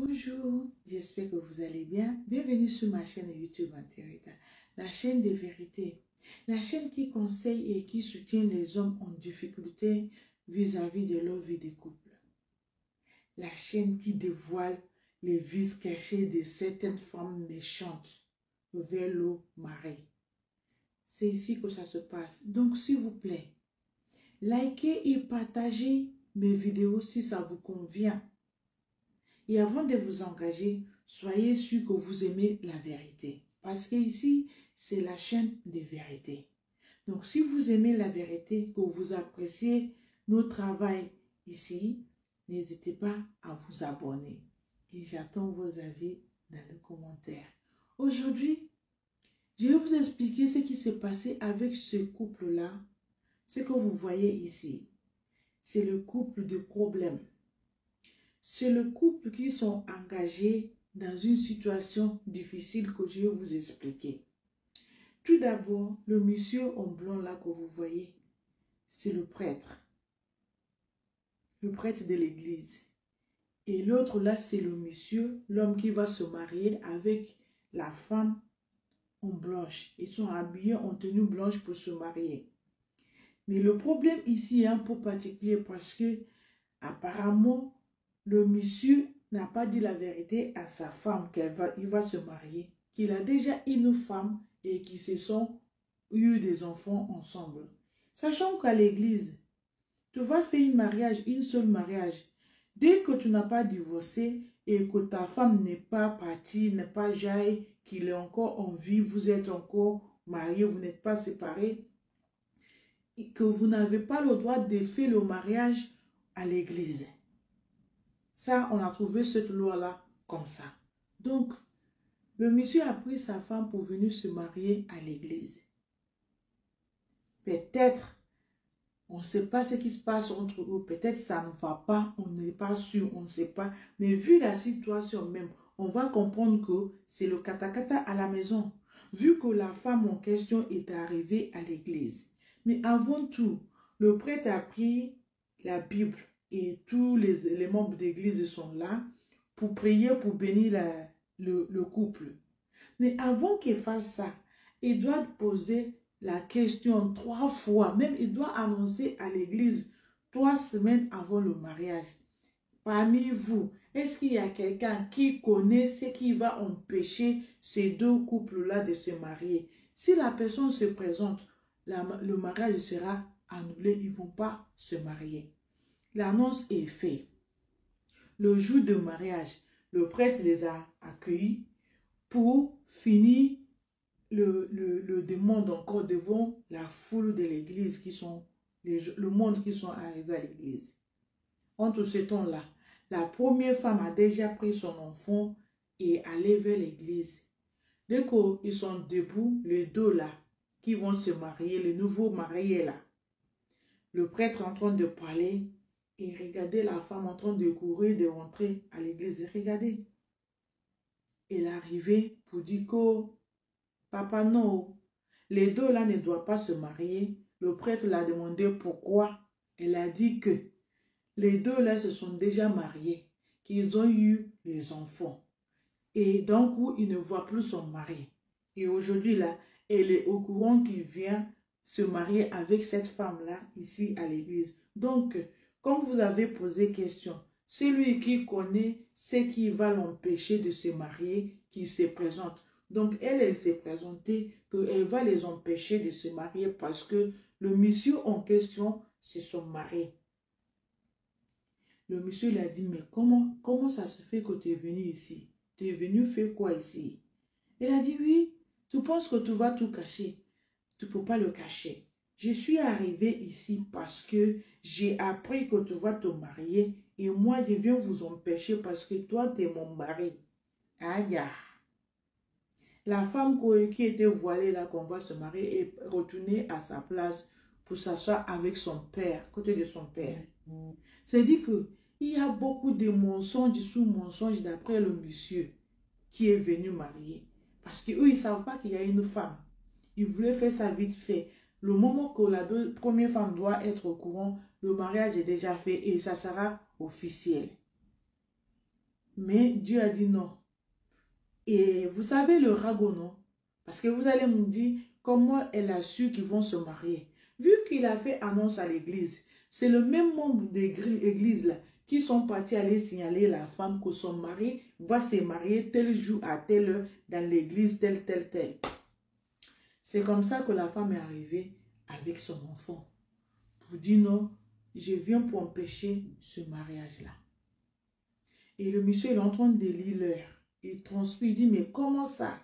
Bonjour, j'espère que vous allez bien. Bienvenue sur ma chaîne YouTube Anterita, la chaîne des vérités, la chaîne qui conseille et qui soutient les hommes en difficulté vis-à-vis de leur vie de couple. La chaîne qui dévoile les vices cachés de certaines femmes méchantes vers le mari. C'est ici que ça se passe. Donc, s'il vous plaît, likez et partagez mes vidéos si ça vous convient. Et avant de vous engager, soyez sûr que vous aimez la vérité. Parce que ici, c'est la chaîne des vérités. Donc, si vous aimez la vérité, que vous appréciez nos travail ici, n'hésitez pas à vous abonner. Et j'attends vos avis dans les commentaires. Aujourd'hui, je vais vous expliquer ce qui s'est passé avec ce couple-là. Ce que vous voyez ici, c'est le couple de problèmes. C'est le couple qui sont engagés dans une situation difficile que je vais vous expliquer. Tout d'abord, le monsieur en blanc là que vous voyez, c'est le prêtre de l'église. Et l'autre là, c'est le monsieur, l'homme qui va se marier avec la femme en blanche. Ils sont habillés en tenue blanche pour se marier. Mais le problème ici est un peu particulier parce que apparemment, le monsieur n'a pas dit la vérité à sa femme qu'il va se marier, qu'il a déjà une femme et qu'ils se sont eu des enfants ensemble. Sachant qu'à l'église, tu vas faire un mariage, une seule mariage. Dès que tu n'as pas divorcé et que ta femme n'est pas partie, n'est pas jaille, qu'il est encore en vie, vous êtes encore mariés, vous n'êtes pas séparés, et que vous n'avez pas le droit de faire le mariage à l'église. Ça, on a trouvé cette loi-là comme ça. Donc, le monsieur a pris sa femme pour venir se marier à l'église. Peut-être, on ne sait pas ce qui se passe entre eux. Peut-être ça ne va pas, on n'est pas sûr, on ne sait pas. Mais vu la situation même, on va comprendre que c'est le katakata à la maison. Vu que la femme en question est arrivée à l'église. Mais avant tout, le prêtre a pris la Bible. Et tous les membres d'église sont là pour prier, pour bénir le couple. Mais avant qu'il fasse ça, il doit poser la question 3 fois. Même il doit annoncer à l'église 3 semaines avant le mariage. Parmi vous, est-ce qu'il y a quelqu'un qui connaît ce qui va empêcher ces deux couples-là de se marier? Si la personne se présente, le mariage sera annulé. Ils ne vont pas se marier. L'annonce est faite. Le jour de mariage, le prêtre les a accueillis pour finir le demande encore devant la foule de l'église qui sont, le monde qui sont arrivés à l'église. Entre ce temps-là, la première femme a déjà pris son enfant et allé vers l'église. Dès qu'ils sont debout, les deux là, qui vont se marier, les nouveaux mariés là, le prêtre est en train de parler. Et regardez la femme en train de courir, de rentrer à l'église. Regardez. Elle est arrivée pour dire que papa non, les deux là ne doivent pas se marier. Le prêtre l'a demandé pourquoi. Elle a dit que les deux là se sont déjà mariés, qu'ils ont eu des enfants. Et d'un coup, il ne voit plus son mari. Et aujourd'hui là, elle est au courant qu'il vient se marier avec cette femme-là ici à l'église. Donc, comme vous avez posé question, c'est lui qui connaît ce qui va l'empêcher de se marier, qui se présente. Donc, elle s'est présentée qu'elle va les empêcher de se marier parce que le monsieur en question, c'est son mari. Le monsieur lui a dit, mais comment ça se fait que tu es venu ici? Tu es venu faire quoi ici? Elle a dit, oui, tu penses que tu vas tout cacher. Tu ne peux pas le cacher. Je suis arrivée ici parce que j'ai appris que tu vas te marier et moi je viens vous empêcher parce que toi tu es mon mari. Aïe. La femme qui était voilée là qu'on va se marier est retournée à sa place pour s'asseoir avec son père, côté de son père. C'est-à-dire qu'il y a beaucoup de mensonges sous mensonges d'après le monsieur qui est venu marier. Parce qu'eux ils ne savent pas qu'il y a une femme. Ils voulaient faire ça vite fait. Le moment que la première femme doit être au courant, le mariage est déjà fait et ça sera officiel. Mais Dieu a dit non. Et vous savez le ragot, non? Parce que vous allez me dire comment elle a su qu'ils vont se marier. Vu qu'il a fait annonce à l'église, c'est le même membre de l'église là qui sont partis aller signaler la femme que son mari va se marier tel jour à telle heure dans l'église tel. C'est comme ça que la femme est arrivée avec son enfant. Pour dire non, je viens pour empêcher ce mariage-là. Et le monsieur est en train de lire l'heure. Il transmet, il dit, mais comment ça?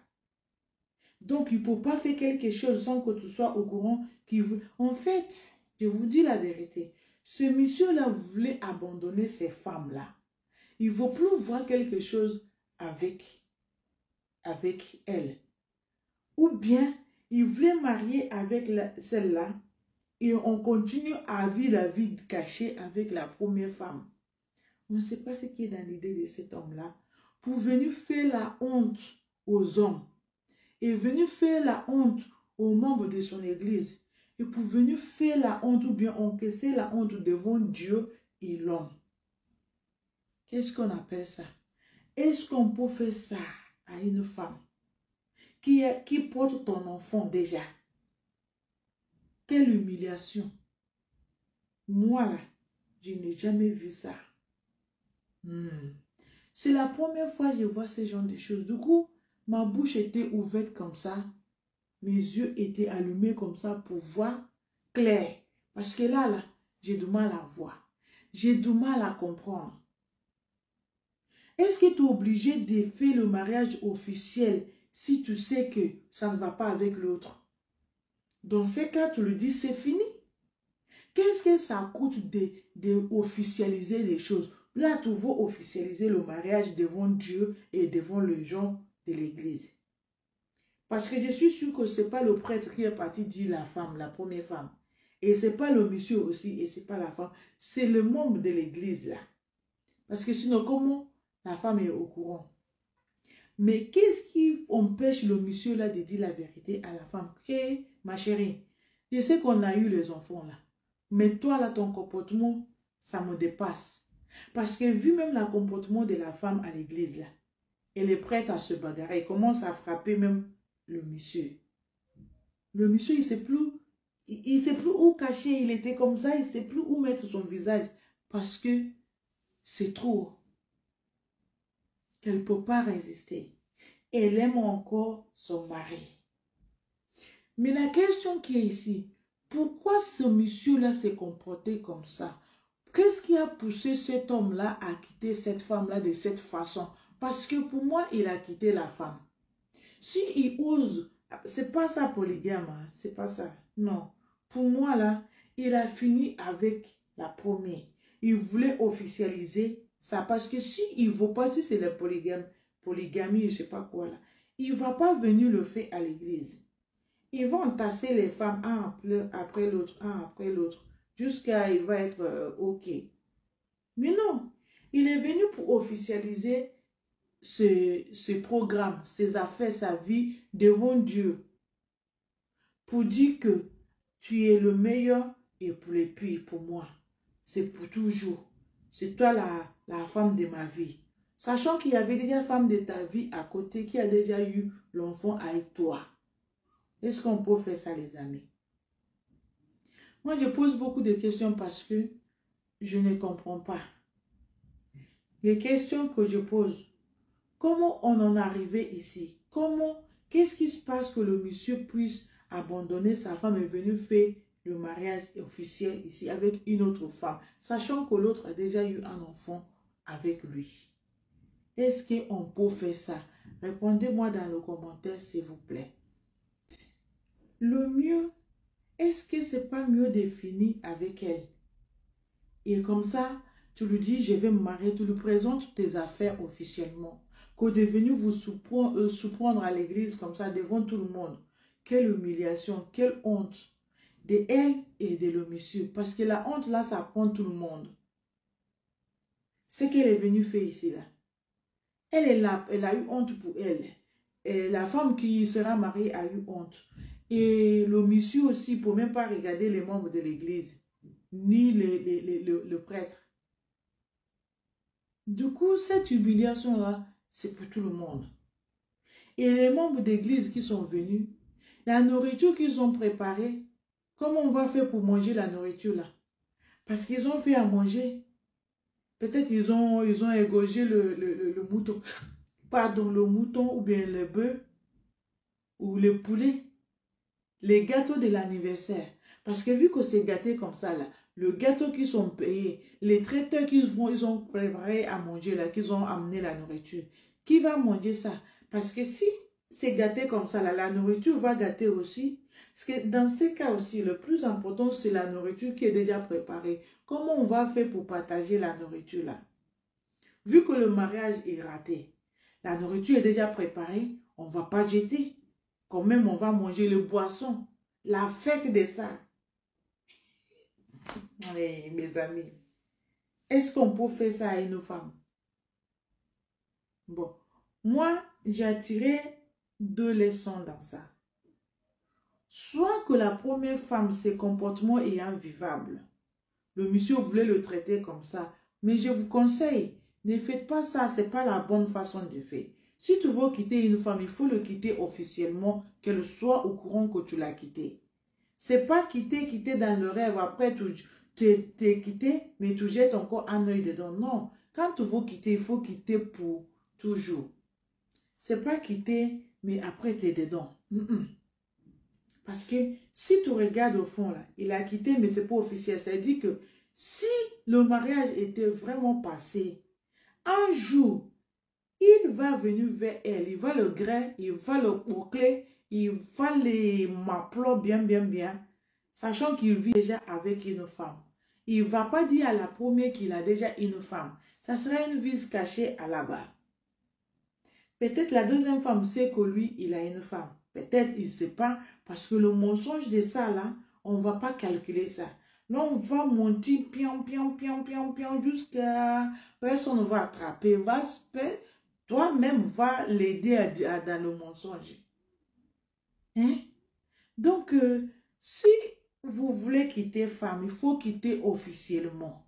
Donc, il ne peut pas faire quelque chose sans que tu sois au courant qu'il veut. En fait, je vous dis la vérité. Ce monsieur-là voulait abandonner ces femmes-là. Il ne veut plus voir quelque chose avec elle. Ou bien, il voulait marier avec celle-là et on continue à vivre la vie cachée avec la première femme. On ne sait pas ce qui est dans l'idée de cet homme-là pour venir faire la honte aux hommes et venir faire la honte aux membres de son église et pour venir faire la honte ou bien encaisser la honte devant Dieu et l'homme. Qu'est-ce qu'on appelle ça? Est-ce qu'on peut faire ça à une femme qui porte ton enfant déjà? Quelle humiliation! Moi là, je n'ai jamais vu ça. C'est la première fois que je vois ce genre de choses. Du coup, ma bouche était ouverte comme ça. Mes yeux étaient allumés comme ça pour voir clair. Parce que là, j'ai du mal à voir. J'ai du mal à comprendre. Est-ce que tu es obligé de faire le mariage officiel si tu sais que ça ne va pas avec l'autre? Dans ces cas, tu le dis, c'est fini. Qu'est-ce que ça coûte de officialiser les choses? Là, tu veux officialiser le mariage devant Dieu et devant les gens de l'église. Parce que je suis sûre que ce n'est pas le prêtre qui est parti dire la femme, la première femme. Et ce n'est pas le monsieur aussi, et ce n'est pas la femme. C'est le membre de l'église là. Parce que sinon, comment la femme est au courant? Mais qu'est-ce qui empêche le monsieur là de dire la vérité à la femme? Que, ma chérie, je sais qu'on a eu les enfants là. Mais toi là, ton comportement, ça me dépasse. Parce que vu même le comportement de la femme à l'église là, elle est prête à se bagarrer. Elle commence à frapper même le monsieur. Le monsieur, il ne sait plus où cacher. Il était comme ça, il ne sait plus où mettre son visage. Parce que c'est trop. Elle ne peut pas résister. Elle aime encore son mari. Mais la question qui est ici, pourquoi ce monsieur-là s'est comporté comme ça? Qu'est-ce qui a poussé cet homme-là à quitter cette femme-là de cette façon? Parce que pour moi, il a quitté la femme. S'il ose, c'est pas ça polygame, hein, c'est pas ça. Non. Pour moi, là, il a fini avec la première. Il voulait officialiser ça parce que s'il ne veut pas, si c'est la polygamie, je sais pas quoi là, il ne va pas venir le faire à l'église. Ils vont entasser les femmes un après l'autre, jusqu'à il va être OK. Mais non, il est venu pour officialiser ce programme, ses affaires, sa vie devant Dieu. Pour dire que tu es le meilleur et pour les pires pour moi. C'est pour toujours. C'est toi la femme de ma vie. Sachant qu'il y avait déjà une femme de ta vie à côté qui a déjà eu l'enfant avec toi. Est-ce qu'on peut faire ça, les amis? Moi, je pose beaucoup de questions parce que je ne comprends pas. Les questions que je pose, comment on en est arrivé ici? Qu'est-ce qui se passe que le monsieur puisse abandonner sa femme et venir faire le mariage officiel ici avec une autre femme, sachant que l'autre a déjà eu un enfant avec lui? Est-ce qu'on peut faire ça? Répondez-moi dans le commentaire, s'il vous plaît. Le mieux, est-ce que c'est pas mieux de finir avec elle? Et comme ça, tu lui dis, je vais me marier, tu lui présentes tes affaires officiellement. Qu'au devenu vous surprendre à l'église comme ça devant tout le monde. Quelle humiliation, quelle honte de elle et de le monsieur. Parce que la honte là, ça prend tout le monde. Ce qu'elle est venue faire ici là. Elle a eu honte pour elle. Et la femme qui sera mariée a eu honte. Et le monsieur aussi, pour même pas regarder les membres de l'église, ni le prêtre. Du coup, cette humiliation-là, c'est pour tout le monde. Et les membres d'église qui sont venus, la nourriture qu'ils ont préparée, comment on va faire pour manger la nourriture là? Parce qu'ils ont fait à manger. Peut-être ils ont égorgé le mouton. Pardon, le mouton ou bien le bœuf ou le poulet. Les gâteaux de l'anniversaire. Parce que vu que c'est gâté comme ça là, le gâteau qu'ils sont payés, les traiteurs ils ont préparé à manger là, qu'ils ont amené la nourriture. Qui va manger ça? Parce que si c'est gâté comme ça là, la nourriture va gâter aussi. Parce que dans ces cas aussi, le plus important, c'est la nourriture qui est déjà préparée. Comment on va faire pour partager la nourriture là? Vu que le mariage est raté, la nourriture est déjà préparée, on ne va pas jeter. Quand même, on va manger le boisson. La fête de ça. Oui, mes amis. Est-ce qu'on peut faire ça à une femme? Bon, moi, j'ai tiré 2 leçons dans ça. Soit que la première femme, ses comportements est invivable. Le monsieur voulait le traiter comme ça. Mais je vous conseille, ne faites pas ça, ce n'est pas la bonne façon de faire. Si tu veux quitter une femme, il faut le quitter officiellement, qu'elle soit au courant que tu l'as quitté. C'est pas quitter dans le rêve, après tu t'es quitté, mais tu jettes encore un œil dedans. Non, quand tu veux quitter, il faut quitter pour toujours. C'est pas quitter, mais après tu es dedans. Parce que si tu regardes au fond, là, il a quitté, mais c'est pas officiel. Ça veut dire que si le mariage était vraiment passé, un jour, il va venir vers elle, il va le greffer, il va le boucler, il va les m'appeler bien, sachant qu'il vit déjà avec une femme. Il ne va pas dire à la première qu'il a déjà une femme. Ça sera une vis cachée à là-bas. Peut-être la deuxième femme sait que lui, il a une femme. Peut-être il ne sait pas, parce que le mensonge de ça, là, on ne va pas calculer ça. Là, on va monter, pion, jusqu'à personne ne va attraper, toi-même va l'aider dans le mensonge. Hein? Donc, si vous voulez quitter femme, il faut quitter officiellement.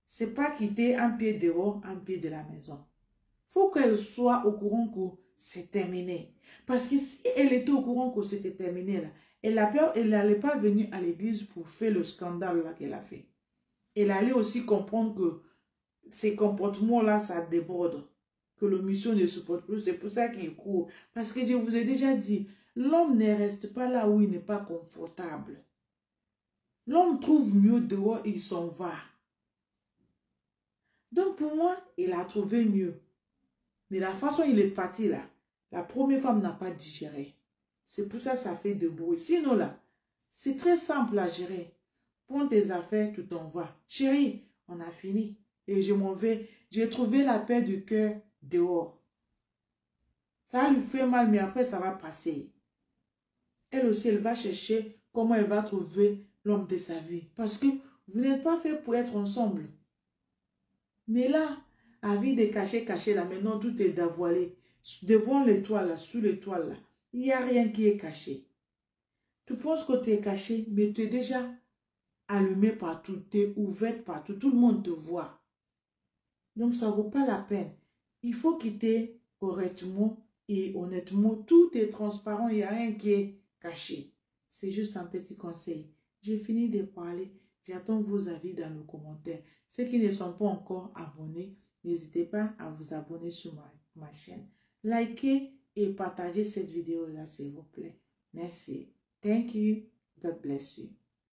Ce n'est pas quitter un pied dehors, un pied de la maison. Il faut qu'elle soit au courant que c'est terminé. Parce que si elle était au courant que c'était terminé, là, elle n'allait pas venir à l'église pour faire le scandale là qu'elle a fait. Elle allait aussi comprendre que ces comportements-là, ça déborde. Que le monsieur ne supporte plus. C'est pour ça qu'il court. Parce que je vous ai déjà dit, l'homme ne reste pas là où il n'est pas confortable. L'homme trouve mieux dehors, il s'en va. Donc pour moi, il a trouvé mieux. Mais la façon dont il est parti là, la première femme n'a pas digéré. C'est pour ça que ça fait de bruit. Sinon là, c'est très simple à gérer. Prends tes affaires, tu t'en vas. Chérie, on a fini. Et je m'en vais. J'ai trouvé la paix du cœur dehors. Ça lui fait mal, mais après ça va passer. Elle aussi, elle va chercher comment elle va trouver l'homme de sa vie. Parce que vous n'êtes pas fait pour être ensemble. Mais là, à vie de cacher là, maintenant tout est dévoilé. Devant l'étoile, là, sous l'étoile, là, il n'y a rien qui est caché. Tu penses que tu es caché, mais tu es déjà allumé partout, tu es ouverte partout, tout le monde te voit. Donc ça ne vaut pas la peine. Il faut quitter correctement et honnêtement. Tout est transparent, il n'y a rien qui est caché. C'est juste un petit conseil. J'ai fini de parler. J'attends vos avis dans le commentaire. Ceux qui ne sont pas encore abonnés, n'hésitez pas à vous abonner sur ma chaîne. Likez et partagez cette vidéo-là, s'il vous plaît. Merci. Thank you. God bless you.